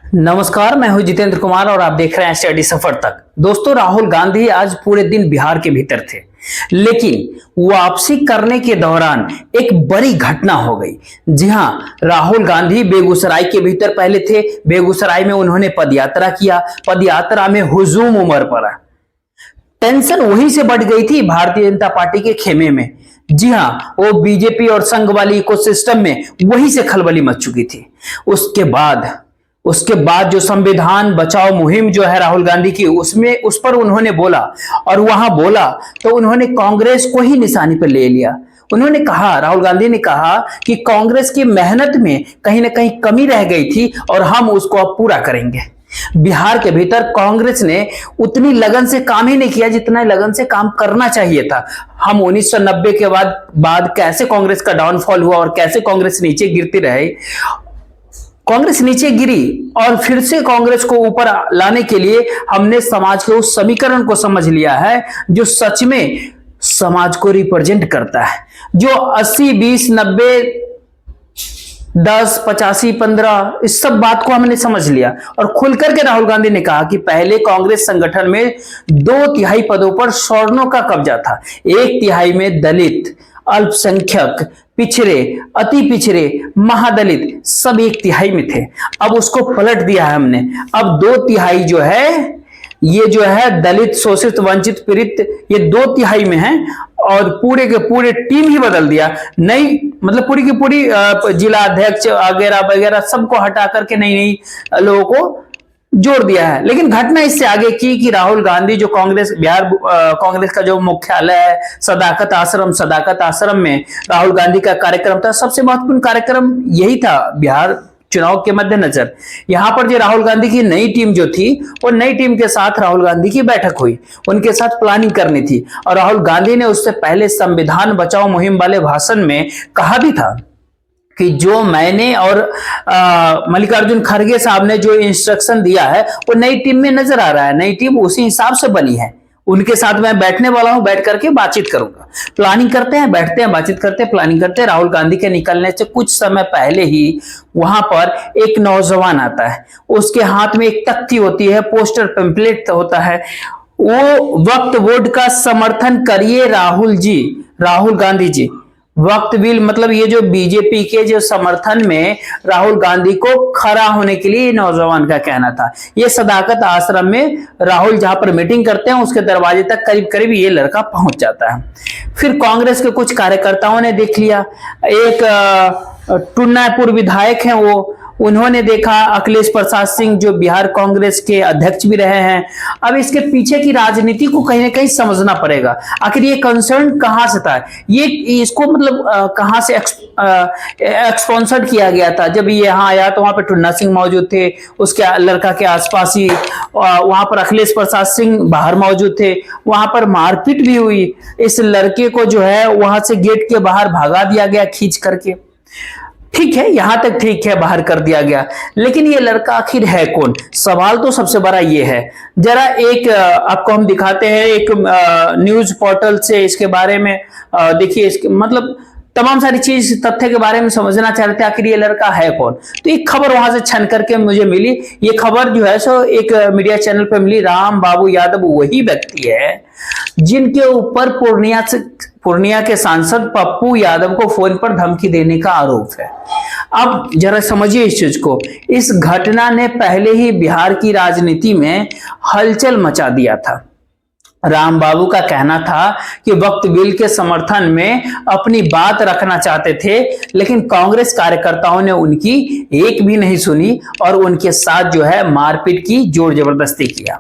नमस्कार, मैं हूं जितेंद्र कुमार और आप देख रहे हैं स्टडी सफर तक। दोस्तों, राहुल गांधी आज पूरे दिन बिहार के भीतर थे, लेकिन वापसी करने के दौरान एक बड़ी घटना हो गई। जी हां, राहुल गांधी बेगूसराय के भीतर पहले थे। बेगूसराय में उन्होंने पदयात्रा किया। पदयात्रा में हुजूम उमड़ पड़ा। टेंशन वहीं से बढ़ गई थी भारतीय जनता पार्टी के खेमे में। जी हां, वो बीजेपी और संघ वाली इकोसिस्टम में वहीं से खलबली मच चुकी थी। उसके बाद जो संविधान बचाओ मुहिम जो है राहुल गांधी की, उसमें उस पर उन्होंने बोला, और वहां बोला तो उन्होंने कांग्रेस को ही निशाने पर ले लिया। उन्होंने कहा, राहुल गांधी ने कहा कि कांग्रेस की मेहनत में कहीं ना कहीं कमी रह गई थी और हम उसको अब पूरा करेंगे। बिहार के भीतर कांग्रेस ने उतनी लगन से काम ही नहीं किया जितना लगन से काम करना चाहिए था। हम 1990 के बाद कैसे कांग्रेस का डाउनफॉल हुआ और कैसे कांग्रेस नीचे गिरती रही। कांग्रेस नीचे गिरी और फिर से कांग्रेस को ऊपर लाने के लिए हमने समाज के उस समीकरण को समझ लिया है जो सच में समाज को रिप्रेजेंट करता है, जो 80 20 90 10 85 15 इस सब बात को हमने समझ लिया। और खुल करके राहुल गांधी ने कहा कि पहले कांग्रेस संगठन में 2/3 पदों पर सवर्णों का कब्जा था, 1/3 में दलित, अल्पसंख्यक, पिछड़े, अति पिछड़े, महादलित सब 1/3 में थे। अब उसको पलट दिया है हमने। अब 2/3 जो है, ये जो है दलित, शोषित, वंचित, पीड़ित, ये 2/3 में है। और पूरे के पूरे टीम ही बदल दिया। नई मतलब पूरी की पूरी जिला अध्यक्ष वगैरह वगैरह सबको हटा करके नई लोगों को जोड़ दिया है। लेकिन घटना इससे आगे की कि राहुल गांधी जो बिहार कांग्रेस का जो मुख्यालय है सदाकत आश्रम में राहुल गांधी का कार्यक्रम था। सबसे महत्वपूर्ण कार्यक्रम यही था बिहार चुनाव के मद्देनजर। यहां पर जो राहुल गांधी की नई टीम जो थी, वो नई टीम के साथ राहुल गांधी की बैठक हुई, उनके साथ प्लानिंग करनी थी। और राहुल गांधी ने उससे पहले संविधान बचाओ मुहिम वाले भाषण में कहा भी था कि जो मैंने और मल्लिकार्जुन खड़गे साहब ने जो इंस्ट्रक्शन दिया है वो नई टीम में नजर आ रहा है। नई टीम उसी हिसाब से बनी है। उनके साथ मैं बैठने वाला हूं, बैठ करके बातचीत करूंगा। प्लानिंग करते हैं, बैठते हैं, बातचीत करते हैं, प्लानिंग करते हैं। राहुल गांधी के निकलने से कुछ समय पहले ही वहां पर एक नौजवान आता है। उसके हाथ में एक तख्ती होती है, पोस्टर पेम्पलेट होता है। वो वक्त वोट का समर्थन करिए राहुल गांधी जी। वक्त विल मतलब ये जो बीजेपी के जो समर्थन में राहुल गांधी को खड़ा होने के लिए नौजवान का कहना था। ये सदाकत आश्रम में राहुल जहां पर मीटिंग करते हैं उसके दरवाजे तक करीब करीब ये लड़का पहुंच जाता है। फिर कांग्रेस के कुछ कार्यकर्ताओं ने देख लिया। एक टुन्नापुर विधायक हैं, उन्होंने देखा। अखिलेश प्रसाद सिंह जो बिहार कांग्रेस के अध्यक्ष भी रहे हैं। अब इसके पीछे की राजनीति को कहीं ना कहीं समझना पड़ेगा। आखिर ये कंसर्न कहां से था, ये इसको मतलब कहां से एक्सपॉन्सर्ड किया गया था। जब ये यहाँ आया तो वहां पे टुन्ना सिंह मौजूद थे, उसके लड़का के आसपास ही वहां पर अखिलेश प्रसाद सिंह बाहर मौजूद थे। वहां पर मारपीट भी हुई। इस लड़के को जो है वहां से गेट के बाहर भगा दिया गया खींच करके। ठीक है, यहां तक ठीक है, बाहर कर दिया गया। लेकिन ये लड़का आखिर है कौन? सवाल तो सबसे बड़ा ये है। जरा एक आपको हम दिखाते हैं, एक न्यूज पोर्टल से इसके बारे में देखिए। इसके मतलब तमाम सारी चीज तथ्य के बारे में समझना चाह रहे थे, आखिर ये लड़का है कौन। तो एक खबर वहां से छन करके मुझे मिली। ये खबर जो है सो एक मीडिया चैनल पे मिली। राम बाबू यादव वही व्यक्ति है जिनके ऊपर पूर्णिया के सांसद पप्पू यादव को फोन पर धमकी देने का आरोप है। अब जरा समझिए इस चीज को। इस घटना ने पहले ही बिहार की राजनीति में हलचल मचा दिया था। राम बाबू का कहना था कि वक्त बिल के समर्थन में अपनी बात रखना चाहते थे, लेकिन कांग्रेस कार्यकर्ताओं ने उनकी एक भी नहीं सुनी और उनके साथ जो है मारपीट की, जोर जबरदस्ती किया।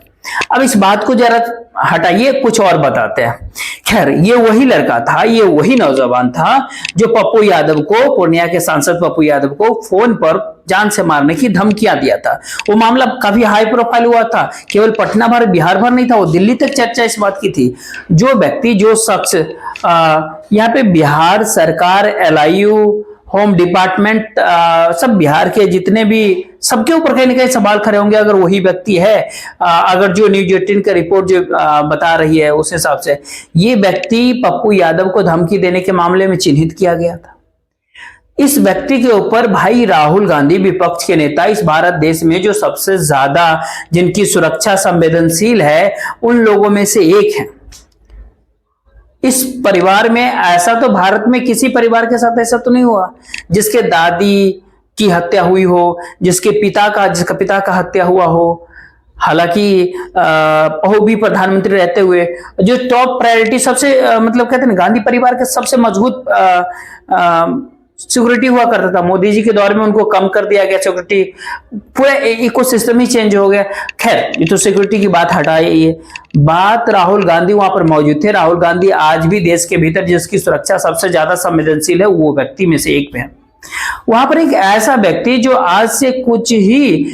अब इस बात को जरा हटाइए, कुछ और बताते हैं। खैर, ये वही लड़का था, ये वही नौजवान था जो पप्पू यादव को, पूर्णिया के सांसद पप्पू यादव को फोन पर जान से मारने की धमकियां दिया था। वो मामला काफी हाई प्रोफाइल हुआ था। केवल पटना भर, बिहार भर नहीं था, वो दिल्ली तक चर्चा इस बात की थी। जो व्यक्ति, जो शख्स यहाँ पे बिहार सरकार, LIU, होम डिपार्टमेंट, सब बिहार के जितने भी, सबके ऊपर कहीं ना कहीं सवाल खड़े होंगे अगर वही व्यक्ति है। अगर जो न्यूज 18 का रिपोर्ट जो बता रही है उस हिसाब से ये व्यक्ति पप्पू यादव को धमकी देने के मामले में चिन्हित किया गया था। इस व्यक्ति के ऊपर भाई राहुल गांधी विपक्ष के नेता, इस भारत देश में जो सबसे ज्यादा जिनकी सुरक्षा संवेदनशील है उन लोगों में से एक है। इस परिवार में ऐसा तो भारत में किसी परिवार के साथ ऐसा तो नहीं हुआ जिसके दादी की हत्या हुई हो, जिसका पिता का हत्या हुआ हो। हालांकि वो भी प्रधानमंत्री रहते हुए जो टॉप प्रायोरिटी सबसे मतलब कहते हैं ना, गांधी परिवार के सबसे मजबूत सिक्योरिटी हुआ करता था। मोदी जी के दौर में उनको कम कर दिया गया सिक्योरिटी, पूरा इकोसिस्टम ही चेंज हो गया। खैर ये तो सिक्योरिटी की बात हटाइए, बात राहुल गांधी वहां पर मौजूद थे। राहुल गांधी आज भी देश के भीतर जिसकी सुरक्षा सबसे ज्यादा संवेदनशील है वो व्यक्ति में से एक है। वहां पर एक ऐसा व्यक्ति जो आज से कुछ ही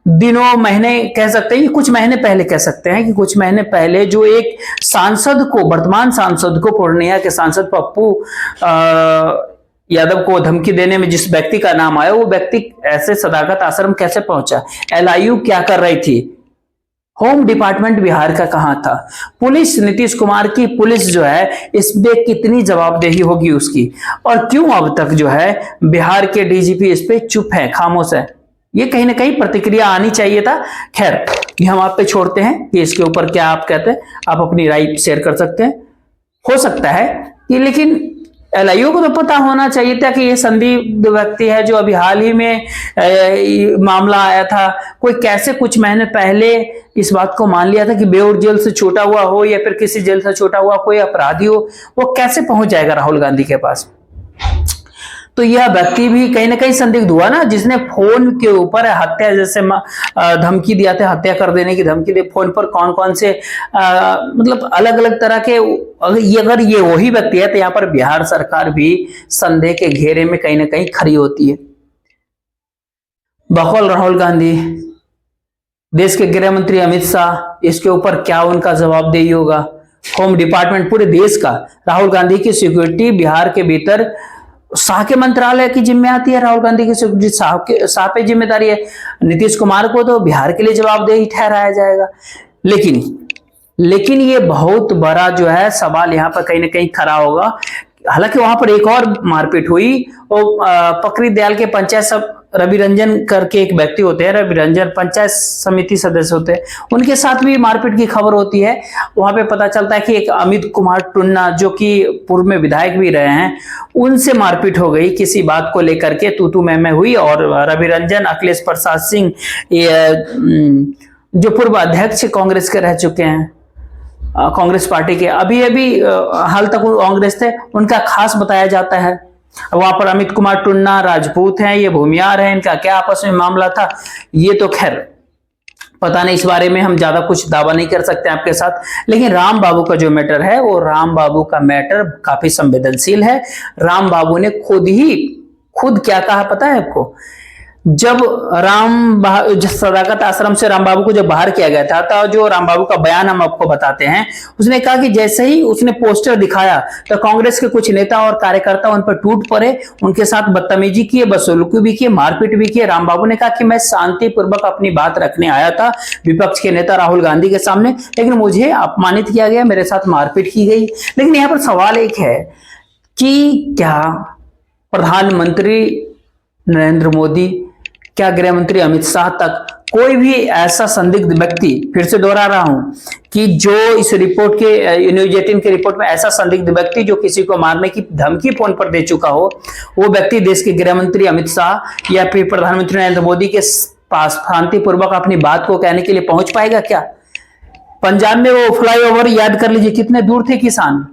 दिनों महीने कह सकते हैं, कुछ महीने पहले कह सकते हैं कि कुछ महीने पहले जो एक सांसद को, वर्तमान सांसद को, पूर्णिया के सांसद पप्पू यादव को धमकी देने में जिस व्यक्ति का नाम आया, वो व्यक्ति ऐसे सदाकत आश्रम कैसे पहुंचा, एलआईयू क्या कर रही थी, होम डिपार्टमेंट बिहार का कहां था, पुलिस, नीतीश कुमार की पुलिस जो है इस पे कितनी जवाबदेही होगी उसकी, और क्यों अब तक जो है बिहार के डीजीपी इस पे चुप है, खामोश है। ये कहीं ना कहीं प्रतिक्रिया आनी चाहिए था। खैर ये हम आप पे छोड़ते हैं कि इसके ऊपर क्या आप कहते हैं, आप अपनी राय शेयर कर सकते हैं। हो सकता है कि, लेकिन एलआईयू को तो पता होना चाहिए था कि ये संदिग्ध व्यक्ति है जो अभी हाल ही में मामला आया था। कोई कैसे कुछ महीने पहले इस बात को मान लिया था कि बेऊर जेल से छूटा हुआ हो या फिर किसी जेल से छूटा हुआ कोई अपराधी हो, वो कैसे पहुंच जाएगा राहुल गांधी के पास। तो यह व्यक्ति भी कहीं ना कहीं संदिग्ध हुआ ना, जिसने फोन के ऊपर हत्या जैसे धमकी दिया था, हत्या कर देने की धमकी दी। फोन पर कौन कौन से मतलब अलग अलग तरह के, अगर ये वही व्यक्ति है तो यहाँ पर बिहार सरकार भी संदेह के घेरे में कहीं ना कहीं खड़ी होती है। बकौल राहुल गांधी, देश के गृह मंत्री अमित शाह, इसके ऊपर क्या उनका जवाबदेही होगा। होम डिपार्टमेंट पूरे देश का, राहुल गांधी की सिक्योरिटी बिहार के भीतर शाह के मंत्रालय की जिम्मे आती है। राहुल गांधी की सिक्योरिटी शाह पे जिम्मेदारी है। नीतीश कुमार को तो बिहार के लिए जवाबदेही ठहराया जाएगा। लेकिन ये बहुत बड़ा जो है सवाल यहाँ पर कहीं ना कहीं खड़ा होगा। हालांकि वहां पर एक और मारपीट हुई, वो पकड़ी दयाल के पंचायत सब रवि रंजन करके एक व्यक्ति होते हैं, रवि रंजन पंचायत समिति सदस्य होते हैं, उनके साथ भी मारपीट की खबर होती है। वहां पे पता चलता है कि एक अमित कुमार टुन्ना जो कि पूर्व में विधायक भी रहे हैं, उनसे मारपीट हो गई किसी बात को लेकर के, तू मैं हुई। और रवि रंजन, अखिलेश प्रसाद सिंह जो पूर्व अध्यक्ष कांग्रेस के रह चुके हैं, कांग्रेस पार्टी के, अभी हाल तक कांग्रेस थे, उनका खास बताया जाता है। वहां पर अमित कुमार टुन्ना राजपूत हैं, ये भूमियार हैं, इनका क्या आपस में मामला था ये तो खैर पता नहीं, इस बारे में हम ज्यादा कुछ दावा नहीं कर सकते आपके साथ। लेकिन राम बाबू का जो मैटर है वो राम बाबू का मैटर काफी संवेदनशील है। राम बाबू ने खुद क्या कहा पता है आपको? जब सदाकत आश्रम से राम बाबू को जब बाहर किया गया था, तो जो राम बाबू का बयान हम आपको बताते हैं, उसने कहा कि जैसे ही उसने पोस्टर दिखाया तो कांग्रेस के कुछ नेता और कार्यकर्ता उन पर टूट पड़े, उनके साथ बदतमीजी किए, बदसलूकी भी किए, मारपीट भी किए। राम बाबू ने कहा कि मैं शांतिपूर्वक अपनी बात रखने आया था विपक्ष के नेता राहुल गांधी के सामने, लेकिन मुझे अपमानित किया गया, मेरे साथ मारपीट की गई। लेकिन यहाँ पर सवाल एक है कि क्या प्रधानमंत्री नरेंद्र मोदी, क्या गृह मंत्री अमित शाह तक कोई भी ऐसा संदिग्ध व्यक्ति, फिर से दोहरा रहा हूं कि जो इस रिपोर्ट के न्यूज 18 के रिपोर्ट में ऐसा संदिग्ध व्यक्ति जो किसी को मारने की धमकी फोन पर दे चुका हो, वो व्यक्ति देश के गृह मंत्री अमित शाह या फिर प्रधानमंत्री नरेंद्र मोदी के पास शांतिपूर्वक अपनी बात को कहने के लिए पहुंच पाएगा क्या? पंजाब में वो फ्लाईओवर याद कर लीजिए, कितने दूर थे किसान,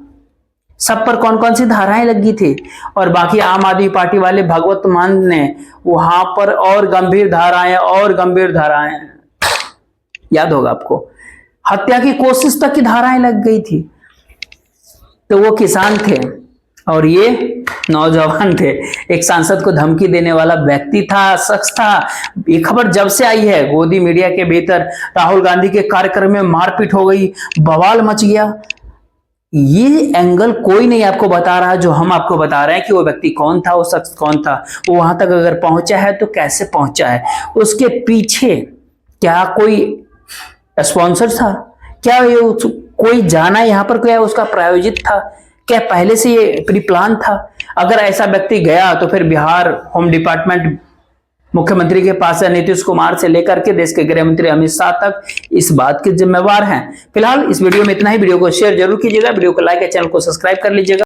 सब पर कौन कौन सी धाराएं लगी थी, और बाकी आम आदमी पार्टी वाले भगवत मान ने वहां पर और गंभीर धाराएं याद होगा आपको, हत्या की कोशिश तक की धाराएं लग गई थी। तो वो किसान थे और ये नौजवान थे, एक सांसद को धमकी देने वाला व्यक्ति था, शख्स था। ये खबर जब से आई है गोदी मीडिया के भीतर राहुल गांधी के कार्यक्रम में मारपीट हो गई, बवाल मच गया। ये एंगल कोई नहीं आपको बता रहा जो हम आपको बता रहे हैं कि वो व्यक्ति कौन था, वो शख्स कौन था, वो वहां तक अगर पहुंचा है तो कैसे पहुंचा है, उसके पीछे क्या कोई स्पॉन्सर था, क्या ये कोई जाना यहाँ पर क्या उसका प्रायोजित था, क्या पहले से ये प्री प्लान था? अगर ऐसा व्यक्ति गया तो फिर बिहार होम डिपार्टमेंट मुख्यमंत्री के पास है, नीतीश कुमार से लेकर के देश के गृह मंत्री अमित शाह तक इस बात के जिम्मेवार हैं। फिलहाल इस वीडियो में इतना ही। वीडियो को शेयर जरूर कीजिएगा, वीडियो को लाइक और चैनल को सब्सक्राइब कर लीजिएगा।